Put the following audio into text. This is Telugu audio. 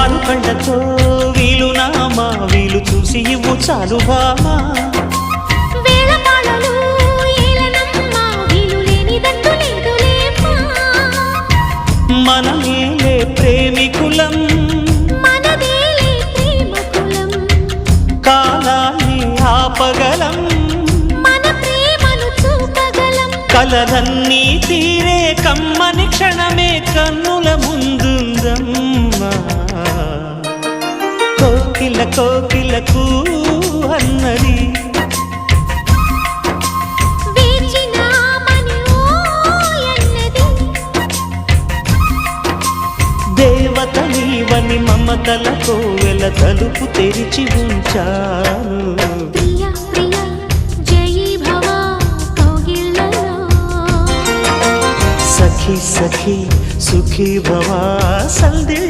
పాలు కళ్ళతో వీలు నామా వీలు చూసి ఇవ్వు చాలు బామా మనమేలే ప్రేమికులం కాలాన్ని ఆపగలం కలలన్నీ తీరే కమ్మని క్షణమే కన్నుల ముందుందమ్మా కోకిల కోకిలకు అన్నది దేవత నీవని మమతల కోవెల తలుపు తెరిచి ఉంచాను సఖీ సఖీ సుఖీ భవ సందే